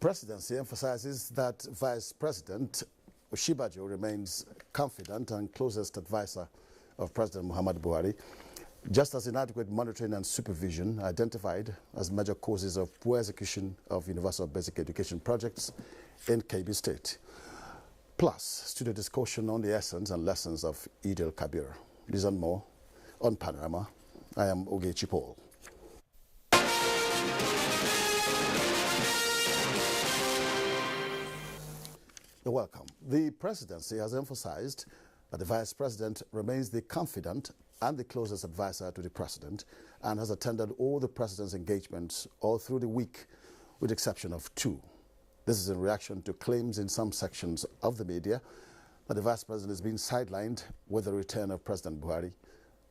Presidency emphasizes that Vice President Oshibajo remains confident and closest advisor of President Buhari, just as inadequate monitoring and supervision identified as major causes of poor execution of universal basic education projects in Kebbi State. Plus, studio discussion on the essence and lessons of Eid al-Kabira. This and more on Panorama. I am Ogechi Paul. You're welcome. The presidency has emphasized that the vice president remains the confidant and the closest advisor to the president and has attended all the president's engagements all through the week with the exception of 2. This is in reaction to claims in some sections of the media that the vice president is being sidelined with the return of President Buhari.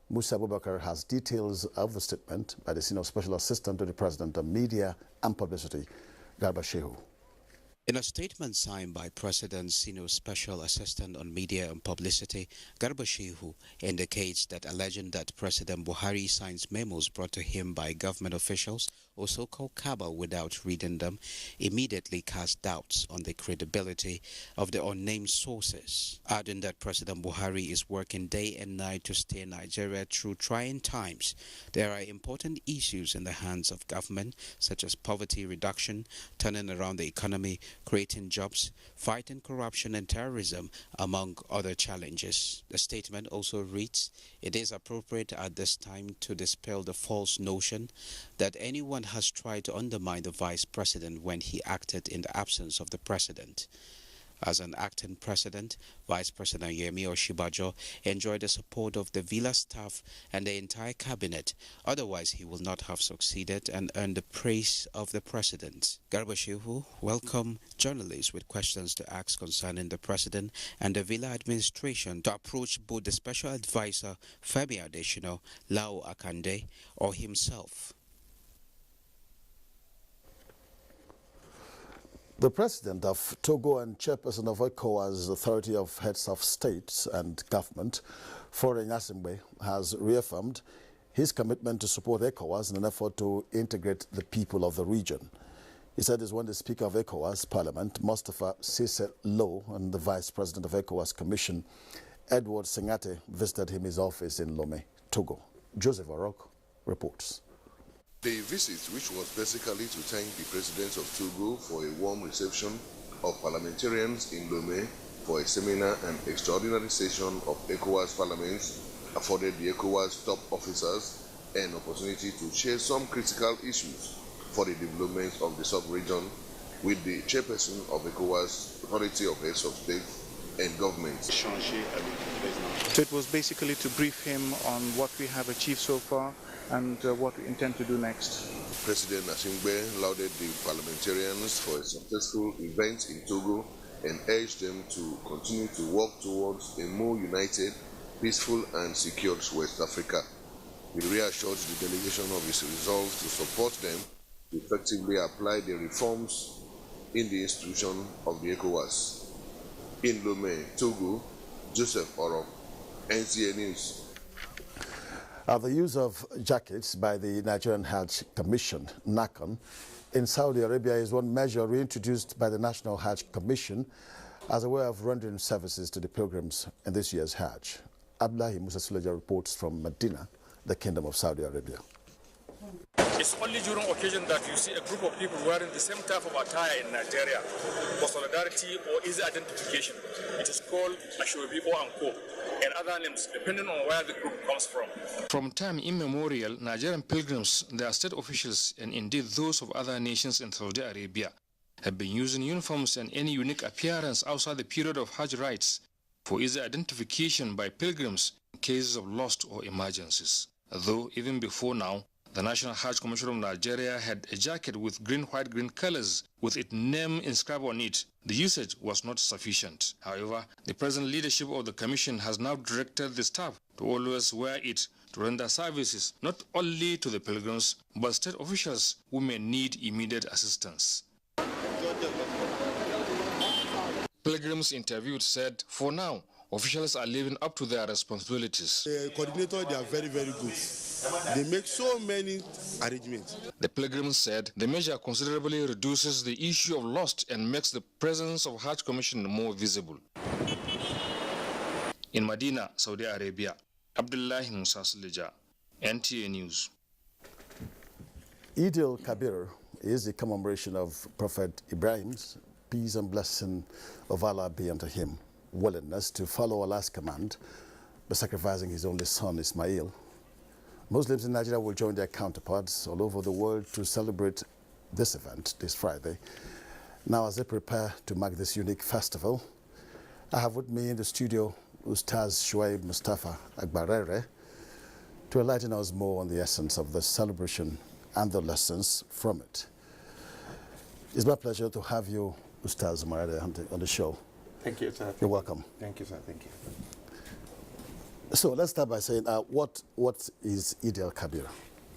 Musa Abubakar has details of the statement by the Senior Special Assistant to the President of Media and Publicity, Garba Shehu. In a statement signed by President's Senior Special Assistant on Media and Publicity, Garba Shehu indicates that alleging that President Buhari signs memos brought to him by government officials or so-called cabal without reading them immediately cast doubts on the credibility of the unnamed sources, adding that President Buhari is working day and night to steer Nigeria through trying times. There are important issues in the hands of government, such as poverty reduction, turning around the economy, creating jobs, fighting corruption and terrorism, among other challenges. The statement also reads, "It is appropriate at this time to dispel the false notion that anyone has tried to undermine the vice president when he acted in the absence of the president." As an acting president, Vice President Yemi Oshibajo enjoyed the support of the Villa staff and the entire cabinet. Otherwise, he will not have succeeded and earned the praise of the president. Garba Shehu welcomed journalists with questions to ask concerning the president and the Villa administration to approach both the special advisor Femi Adesina, Lao Akande, or himself. The President of Togo and Chairperson of ECOWAS, Authority of Heads of States and Government, Foreign Assembly, has reaffirmed his commitment to support ECOWAS in an effort to integrate the people of the region. He said this when the Speaker of ECOWAS Parliament, Mustafa Sise Lo, and the Vice President of ECOWAS Commission, Edward Singate, visited him in his office in Lomé, Togo. Joseph Orok reports. The visit, which was basically to thank the President of Togo for a warm reception of parliamentarians in Lomé for a seminar and extraordinary session of ECOWAS Parliament, afforded the ECOWAS top officers an opportunity to share some critical issues for the development of the sub-region with the Chairperson of ECOWAS, Authority of Heads of State and Government. So it was basically to brief him on what we have achieved so far and what we intend to do next. President Asingbe lauded the parliamentarians for a successful event in Togo and urged them to continue to work towards a more united, peaceful and secure West Africa. He reassured the delegation of his resolve to support them to effectively apply the reforms in the institution of the ECOWAS. In Lomé, Togo, Joseph Orok, NTA News. The use of jackets by the Nigerian Hajj Commission, NACON, in Saudi Arabia is one measure reintroduced by the National Hajj Commission as a way of rendering services to the pilgrims in this year's Hajj. Abdullahi Musa Suleja reports from Medina, the Kingdom of Saudi Arabia. It's only during occasion that you see a group of people wearing the same type of attire in Nigeria for solidarity or easy identification. It is called Ashobi or Anko and other names depending on where the group comes from. From time immemorial, Nigerian pilgrims, their state officials, and indeed those of other nations in Saudi Arabia have been using uniforms and any unique appearance outside the period of Hajj rites for easy identification by pilgrims in cases of lost or emergencies. Though even before now, the National Hajj Commission of Nigeria had a jacket with green, white, green colors with its name inscribed on it. The usage was not sufficient. However, the present leadership of the Commission has now directed the staff to always wear it to render services not only to the pilgrims, but state officials who may need immediate assistance. Pilgrims interviewed said, for now, officials are living up to their responsibilities. The coordinator, they are very, very good. They make so many arrangements. The pilgrims said the measure considerably reduces the issue of lost and makes the presence of Hajj Commission more visible. In Medina, Saudi Arabia, Abdullahi Musa Slija, NTA News. Eid al-Kabir is the commemoration of Prophet Ibrahim's peace and blessing of Allah be unto him, willingness to follow Allah's command by sacrificing his only son Ismail. Muslims in Nigeria will join their counterparts all over the world to celebrate this event this Friday. Now, as they prepare to mark this unique festival, I have with me in the studio Ustaz Shuaib Mustafa Agbarere to enlighten us more on the essence of the celebration and the lessons from it. It's my pleasure to have you, Ustaz Marade, on the show. Thank you, sir. You're welcome. Thank you, sir. Thank you. So let's start by saying, what is Eid al-Kabir?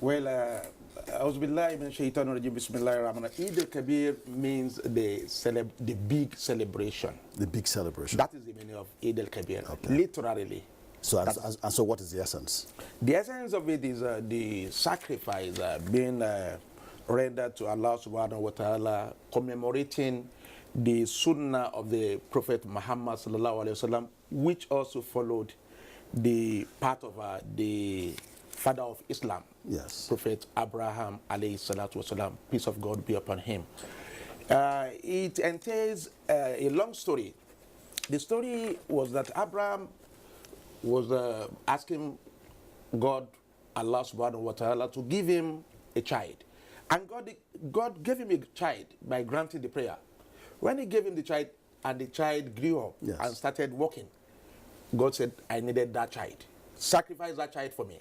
Well, Auzubillahi min shaitanir rajim, bismillahir rahmanir rahim. Eid al-Kabir means the big celebration. The big celebration. That is the meaning of Eid al-Kabir, okay. Literally. So, and so what is the essence? The essence of it is the sacrifice being rendered to Allah subhanahu wa ta'ala, commemorating the sunnah of the Prophet Muhammad sallallahu alaihi wasallam, which also followed the path of the father of Islam, yes, Prophet Abraham alayhi salatu wasalam, peace of God be upon him. It entails a long story. The story was that Abraham was asking God, Allah subhanahu wa ta'ala, to give him a child. And God gave him a child by granting the prayer. When he gave him the child and the child grew up, yes, and started walking, God said, I needed that child. Sacrifice that child for me.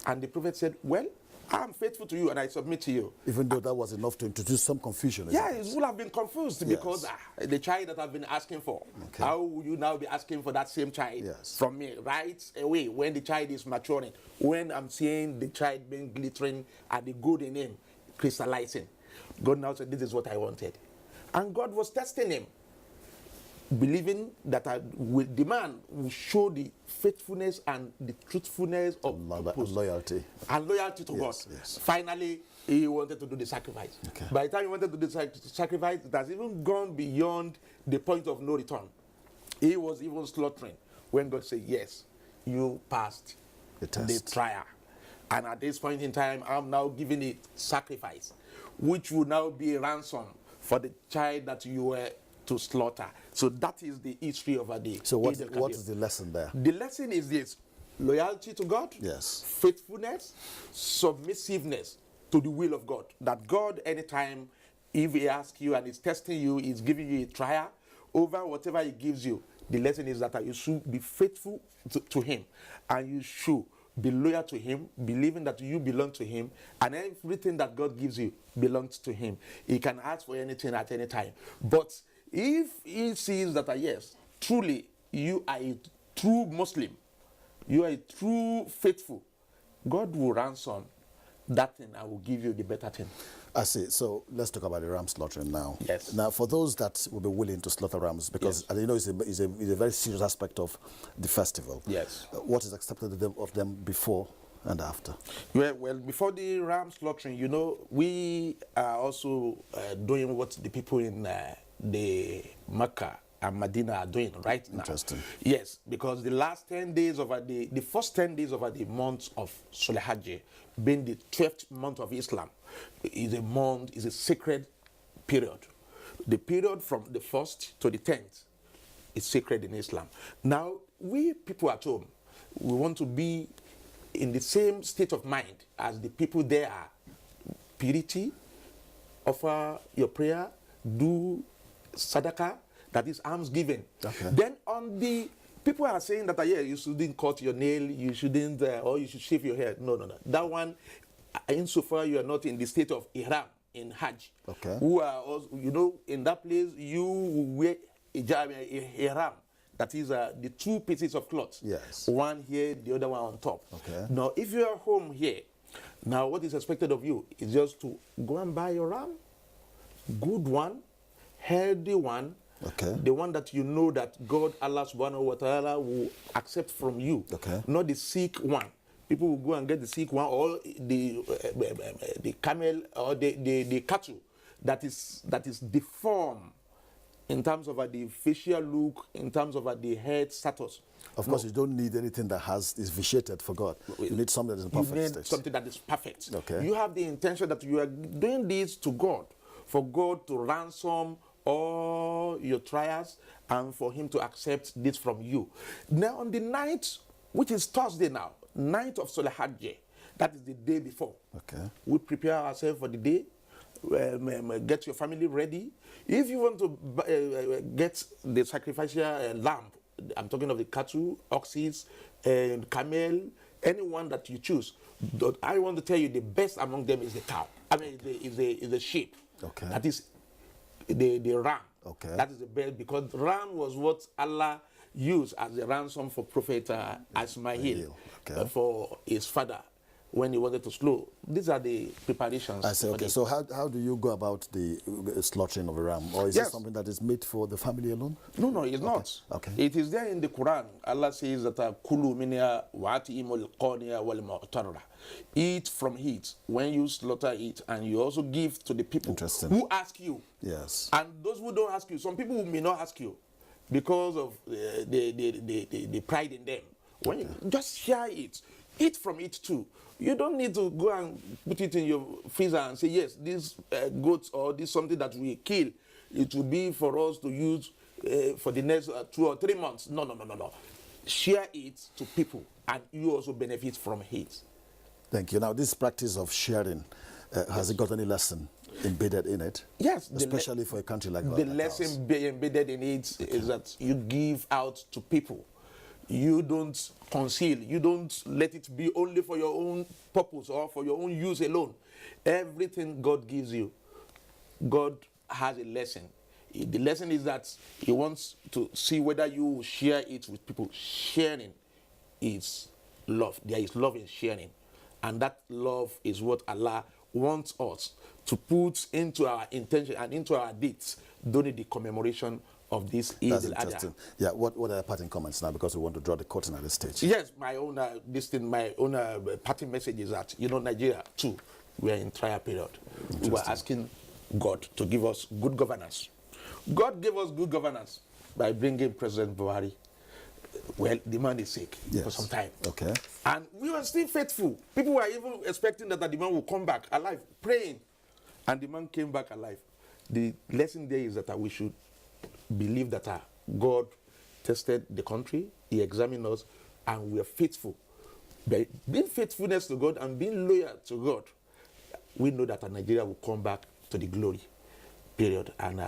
And the prophet said, well, I'm faithful to you and I submit to you. Even though that was enough to introduce some confusion. Yeah, it would have been confused, yes, because the child that I've been asking for, okay, how will you now be asking for that same child, yes, from me right away when the child is maturing, when I'm seeing the child being glittering and the good in him crystallizing? God now said, this is what I wanted. And God was testing him, believing that the man will show the faithfulness and the truthfulness of loyalty. And loyalty to, yes, God. Yes. Finally, he wanted to do the sacrifice. Okay. By the time he wanted to do the sacrifice, it has even gone beyond the point of no return. He was even slaughtering when God said, yes, you passed the trial. And at this point in time, I'm now giving a sacrifice, which will now be a ransom for the child that you were to slaughter. So that is the history of a day. So what is the lesson there? The lesson is this: loyalty to God, yes, faithfulness, submissiveness to the will of God. That God, anytime, if he asks you and is testing you, is giving you a trial over whatever he gives you, the lesson is that you should be faithful to him, and you should be loyal to him, believing that you belong to him, and everything that God gives you belongs to him. He can ask for anything at any time. But if he sees that, yes, truly, you are a true Muslim, you are a true faithful, God will ransom that thing and will give you the better thing. I see. So let's talk about the ram slaughtering now. Yes. Now, for those that will be willing to slaughter rams, because, yes, you know, it's a very serious aspect of the festival. Yes. What is expected of them before and after? Well, before the ram slaughtering, you know, we are also doing what the people in the Mecca and Medina are doing right now. Interesting. Yes, because the last 10 days of the first 10 days of the month of Hajj, being the 12th month of Islam, is a sacred period. The period from the 1st to the 10th is sacred in Islam. Now, we people at home, we want to be in the same state of mind as the people there are. Purity, offer your prayer, do sadaqah, that is alms giving. Okay. Then on the people are saying that, yeah, you shouldn't cut your nail, you shouldn't, or you should shave your hair. No. That one, insofar you are not in the state of ihram, in Hajj. Okay. Who are also, you know, in that place, you wear ihram. That is the two pieces of cloth. Yes. One here, the other one on top. Okay. Now, if you are home here, now what is expected of you is just to go and buy your ram, good one, healthy one, Okay. The one that you know that God, Allah subhanahu wa ta'ala, will accept from you. Okay. Not the sick one. People will go and get the sick one, or the camel, or the cattle that is deformed in terms of the facial look, in terms of the head status. Of course, you don't need anything that is vitiated for God. You need something that is in perfect You state. need something that is perfect. Okay. You have the intention that you are doing this to God, for God to ransom all your trials and for Him to accept this from you. Now, on the night, which is Thursday now, night of Hajj, that is the day before. Okay. We prepare ourselves for the day. Get your family ready. If you want to get the sacrificial lamb, I'm talking of the cattle, oxes, and camel, anyone that you choose. But I want to tell you the best among them is the cow. I mean, is the sheep. Okay. That is the ram. Okay. That is the best, because ram was what Allah used as a ransom for Prophet Ismail, okay, for his father when he wanted to slow. These are the preparations. I say, okay, so how do you go about the slaughtering of a ram? Or is it something that is made for the family alone? No, it's not. Okay. It is there in the Quran. Allah says that kulu minha wa atimul qaniya wal mu'tarra. Eat from it when you slaughter it, and you also give to the people who ask you. Yes. And those who don't ask you, some people may not ask you because of the pride in them. When you just share it, eat from it too. You don't need to go and put it in your freezer and say, yes, this goat or this something that we kill, it will be for us to use for the next 2 or 3 months. No. Share it to people, and you also benefit from it. Thank you. Now, this practice of sharing, has it got any lesson embedded in it? Yes. Especially for a country like ours. The lesson embedded in it is that you give out to people. You don't conceal. You don't let it be only for your own purpose or for your own use alone. Everything God gives you, God has a lesson. The lesson is that He wants to see whether you will share it with people. Sharing is love. There is love in sharing. And that love is what Allah wants us to put into our intention and into our deeds during the commemoration of this Eid al-Adha. Yeah, what are the parting comments now, because we want to draw the curtain at this stage? Yes, my own parting message is that, Nigeria too, we are in trial period. We were asking God to give us good governance. God gave us good governance by bringing President Buhari. Well, the man is sick for some time. Okay. And we were still faithful. People were even expecting that the man will come back alive, praying. And the man came back alive. The lesson there is that we should believe that God tested the country, He examined us, and we are faithful. By being faithfulness to God and being loyal to God, we know that Nigeria will come back to the glory period, and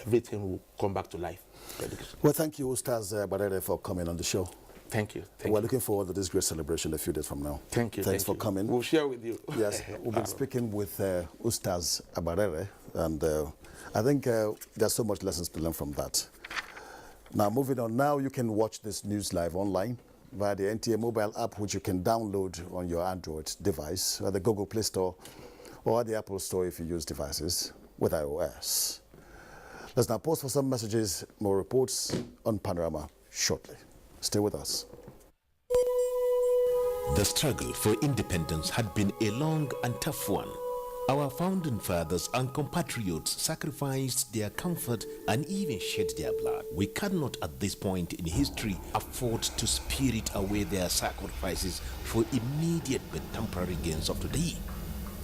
everything will come back to life. Well, thank you, Ustaz Barere, for coming on the show. Thank you. We're looking forward to this great celebration a few days from now. Thank you. Thanks for coming. We'll share with you. Yes, we've been speaking with Ustaz Barere, and I think there's so much lessons to learn from that. Now, moving on, now you can watch this news live online via the NTA mobile app, which you can download on your Android device, or the Google Play Store, or the Apple Store if you use devices with iOS. Let's now pause for some messages, more reports on Panorama shortly. Stay with us. The struggle for independence had been a long and tough one. Our founding fathers and compatriots sacrificed their comfort and even shed their blood. We cannot at this point in history afford to spirit away their sacrifices for immediate but temporary gains of today.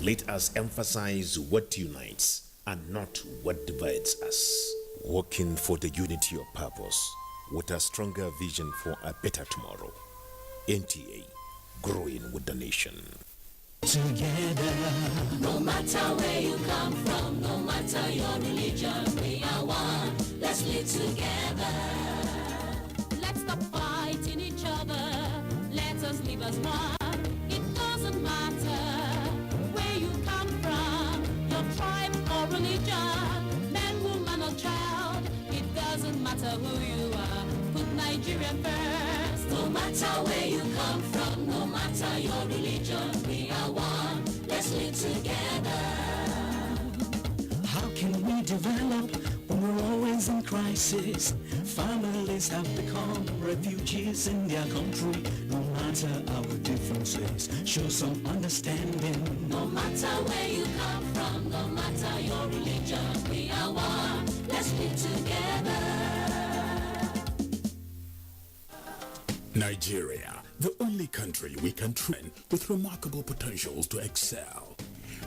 Let us emphasize what unites and not what divides us. Working for the unity of purpose with a stronger vision for a better tomorrow. NTA, growing with the nation. Together, no matter where you come from, no matter your religion, we are one. Let's live together. Let's stop fighting each other. Let us live as one. It doesn't matter where you come from, your tribe or religion, man, woman or child. It doesn't matter who you are. Put Nigeria first. No matter where you come from, no matter your religion, we are one. Let's live together. How can we develop We're always in crisis. Families have become refugees in their country. No matter our differences, show some understanding. No matter where you come from, no matter your religion, we are one. Let's live together. Nigeria, the only country we can train with remarkable potentials to excel.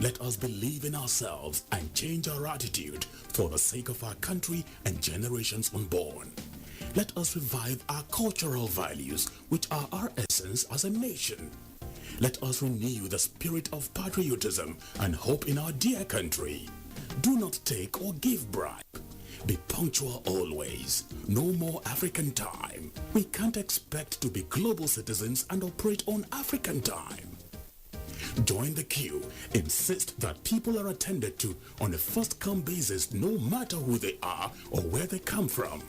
Let us believe in ourselves and change our attitude for the sake of our country and generations unborn. Let us revive our cultural values, which are our essence as a nation. Let us renew the spirit of patriotism and hope in our dear country. Do not take or give bribe. Be punctual always. No more African time. We can't expect to be global citizens and operate on African time. Join the queue. Insist that people are attended to on a first-come basis, no matter who they are or where they come from.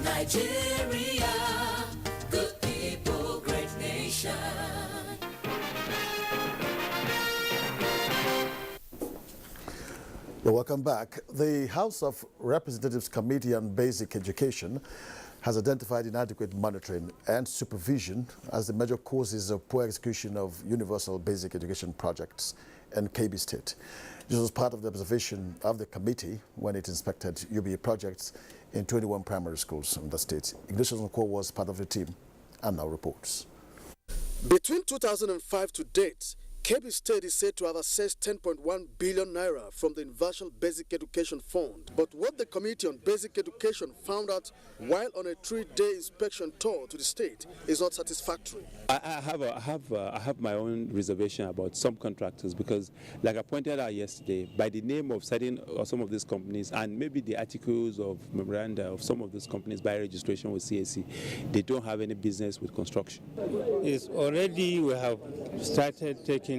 Nigeria, good people, great nation. Welcome back. The House of Representatives Committee on Basic Education has identified inadequate monitoring and supervision as the major causes of poor execution of universal basic education projects in Kebbi State. This was part of the observation of the committee when it inspected UBA projects in 21 primary schools in the state. Ignatius Nkwo was part of the team and now reports. Between 2005 to date, Kebbi State is said to have assessed 10.1 billion naira from the Universal Basic Education Fund. But what the Committee on Basic Education found out while on a 3-day inspection tour to the state is not satisfactory. I have my own reservation about some contractors because, like I pointed out yesterday, by the name of certain or some of these companies and maybe the articles of memoranda of some of these companies by registration with CAC, they don't have any business with construction. It's already we have started taking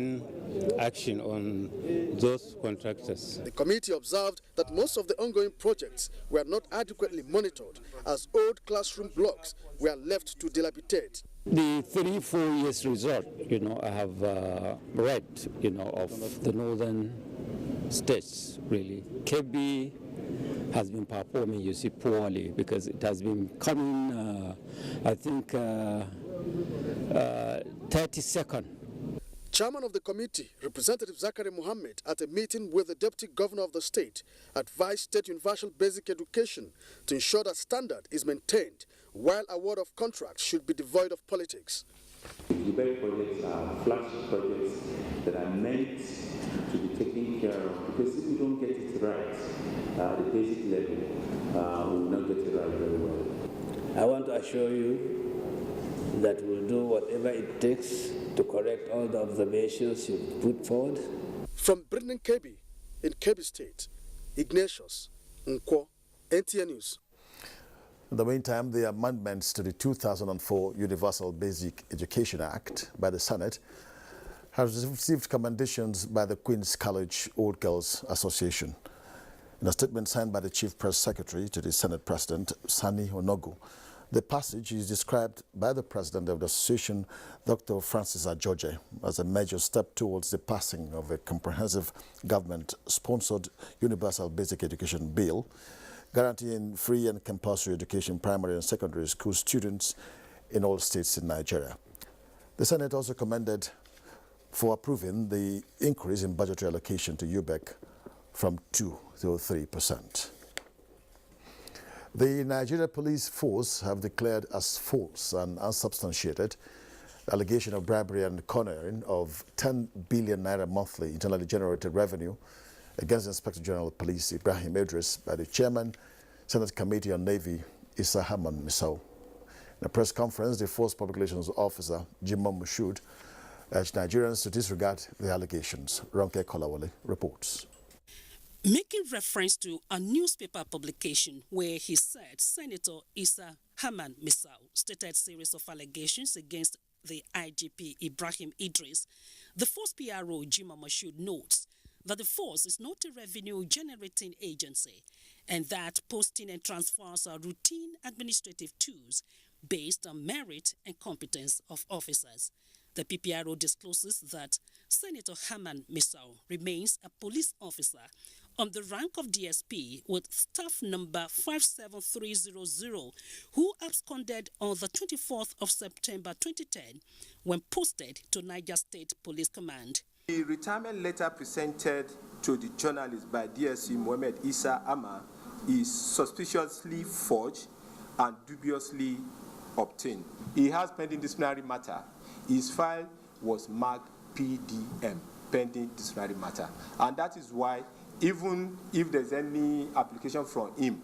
action on those contractors. The committee observed that most of the ongoing projects were not adequately monitored as old classroom blocks were left to dilapidate. The 3-4 years result, I have read, of the northern states, really. Kebbi has been performing, poorly because it has been coming, 32nd. Chairman of the committee, Representative Zakari Mohammed, at a meeting with the Deputy Governor of the state, advised State Universal Basic Education to ensure that standard is maintained, while award of contracts should be devoid of politics. The projects are flagship projects that are meant to be taken care of, because if we don't get it right at the basic level, we will not get it right very well. I want to assure you that we'll do whatever it takes to correct all the observations you put forward. From President Kebbi in Kebbi State, Ignatius Nkwo, NTN News. In the meantime, the amendments to the 2004 Universal Basic Education Act by the Senate has received commendations by the Queen's College Old Girls Association. In a statement signed by the Chief Press Secretary to the Senate President, Sani Onogu, the passage is described by the President of the Association, Dr. Francis Ajoje, as a major step towards the passing of a comprehensive government-sponsored Universal Basic Education Bill, guaranteeing free and compulsory education primary and secondary school students in all states in Nigeria. The Senate also commended for approving the increase in budgetary allocation to UBEC from 2 to 3%. The Nigeria Police Force have declared as false and unsubstantiated allegation of bribery and cornering of 10 billion naira monthly internally generated revenue against Inspector General of Police Ibrahim Idris by the Chairman, Senate Committee on Navy, Issa Haman Misau. In a press conference, the Force Public Relations Officer, Jimon Mushood, urged Nigerians to disregard the allegations. Ronke Kolawole reports. Making reference to a newspaper publication where he said Senator Issa Haman Misau stated series of allegations against the IGP Ibrahim Idris, the Force PRO Jima Mashud notes that the force is not a revenue-generating agency and that posting and transfers are routine administrative tools based on merit and competence of officers. The PPRO discloses that Senator Haman Misau remains a police officer on the rank of DSP with staff number 57300, who absconded on the 24th of September 2010 when posted to Niger State Police Command. The retirement letter presented to the journalist by DSP Mohammed Issa Ama is suspiciously forged and dubiously obtained. He has pending disciplinary matter. His file was marked PDM, pending disciplinary matter. And that is why, even if there's any application from him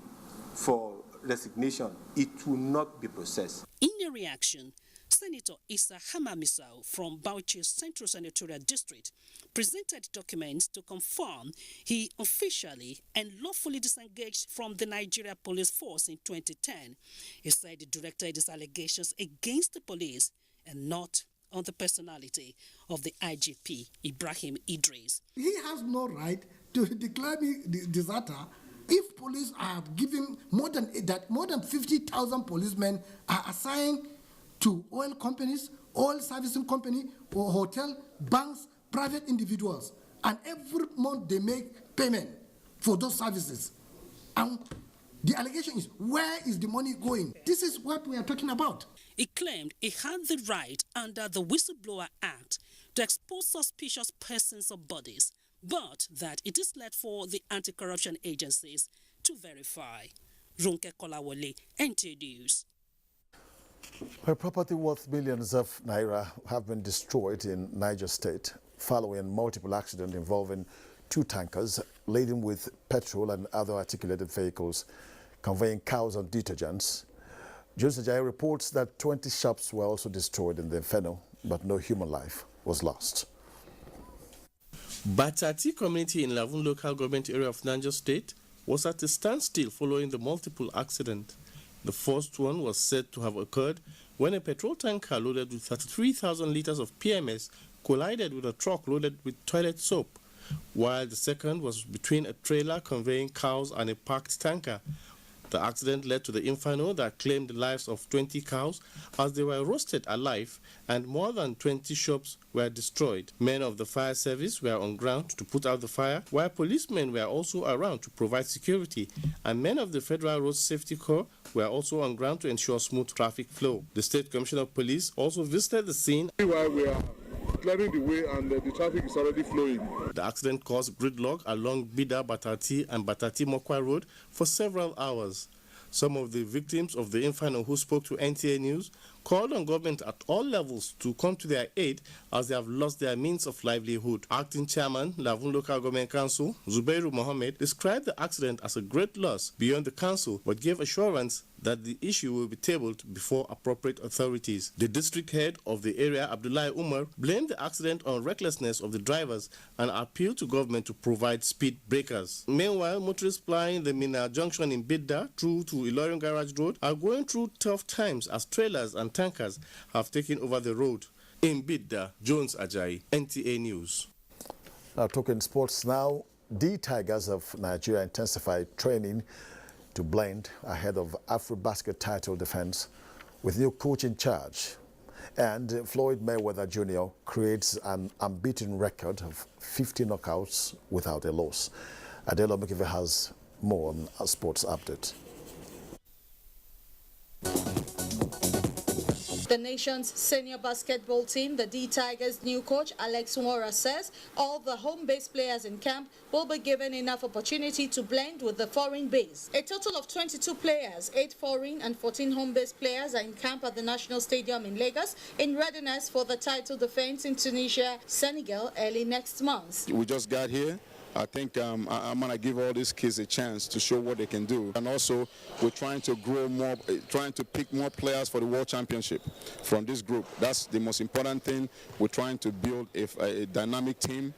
for resignation, it will not be processed. In a reaction, Senator Issa Hamman Misau from Bauchi's Central Senatorial District presented documents to confirm he officially and lawfully disengaged from the Nigeria Police Force in 2010. He said he directed his allegations against the police and not on the personality of the IGP, Ibrahim Idris. He has no right to declare me deserter if police are giving more than 50,000 policemen are assigned to oil companies, oil servicing company, or hotel, banks, private individuals. And every month they make payment for those services. And the allegation is, where is the money going? This is what we are talking about. He claimed he had the right under the Whistleblower Act to expose suspicious persons or bodies, but that it is left for the anti-corruption agencies to verify. Runke Kolawole, NTA News. Her property worth millions of naira have been destroyed in Niger State following multiple accidents involving 2 tankers laden with petrol and other articulated vehicles conveying cows and detergents. Jones Ajayi reports that 20 shops were also destroyed in the inferno, but no human life was lost. Batati community in Lavun local government area of Niger State was at a standstill following the multiple accidents. The first one was said to have occurred when a petrol tanker loaded with 33,000 liters of PMS collided with a truck loaded with toilet soap, while the second was between a trailer conveying cows and a parked tanker. The accident led to the inferno that claimed the lives of 20 cows as they were roasted alive, and more than 20 shops were destroyed. Men of the fire service were on ground to put out the fire, while policemen were also around to provide security, and men of the Federal Road Safety Corps were also on ground to ensure smooth traffic flow. The State Commissioner of Police also visited the scene. While we are clearing the way and the traffic is already flowing. The accident caused gridlock along Bida Batati and Batati Mokwa Road for several hours. Some of the victims of the inferno who spoke to NTA News called on government at all levels to come to their aid as they have lost their means of livelihood. Acting Chairman, Lavun Local Government Council, Zubairu Mohammed, described the accident as a great loss beyond the council, but gave assurance that the issue will be tabled before appropriate authorities. The district head of the area, Abdullahi Umar, blamed the accident on recklessness of the drivers and appealed to government to provide speed breakers. Meanwhile, motorists plying the Mina Junction in Bidda through to Ilorin Garage Road are going through tough times as trailers and tankers have taken over the road. In Bidda, Jones Ajayi, NTA News. Now talking sports now, the Tigers of Nigeria intensified training to blend ahead of AfroBasket title defense with new coach in charge. And Floyd Mayweather Jr. creates an unbeaten record of 50 knockouts without a loss. Adela Mukive has more on a sports update. The nation's senior basketball team, the D Tigers' new coach, Alex Nwora, says all the home-based players in camp will be given enough opportunity to blend with the foreign base. A total of 22 players, 8 foreign and 14 home-based players are in camp at the National Stadium in Lagos in readiness for the title defense in Tunisia, Senegal, early next month. We just got here. I think I'm going to give all these kids a chance to show what they can do. And also, we're trying to grow more, trying to pick more players for the World Championship from this group. That's the most important thing. We're trying to build a dynamic team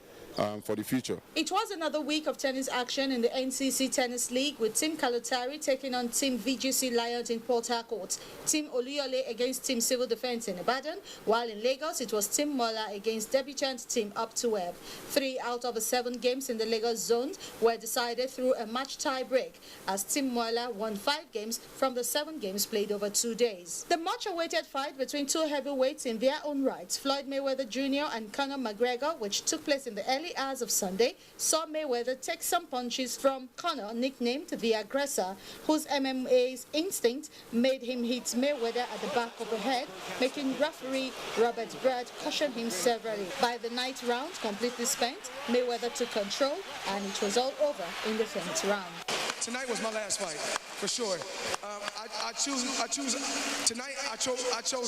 for the future. It was another week of tennis action in the NCC Tennis League with Team Kalotari taking on Team VGC Lions in Port Harcourt, Team Oluyole against Team Civil Defense in Ibadan, while in Lagos it was Team Mola against debutant Team Up to Web. 3 out of the 7 games in the Lagos zone were decided through a match tie break as Team Mola won 5 games from the 7 games played over 2 days. The much-awaited fight between 2 heavyweights in their own rights, Floyd Mayweather Jr. and Conor McGregor, which took place in the early early hours of Sunday saw Mayweather take some punches from Conor, nicknamed the Aggressor, whose MMA's instinct made him hit Mayweather at the back of the head, making referee Robert Bird caution him severally. By the ninth round, completely spent, Mayweather took control, and it was all over in the 10th round. Tonight was my last fight, for sure. I chose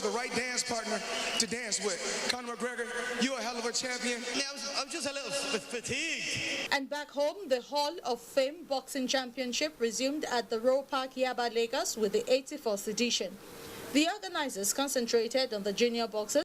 the right dance partner to dance with. Conor McGregor, you're a hell of a champion. I'm just a little fatigued. And back home, the Hall of Fame Boxing Championship resumed at the Roe Park, Yaba, Lagos with the 84th edition. The organizers concentrated on the junior boxers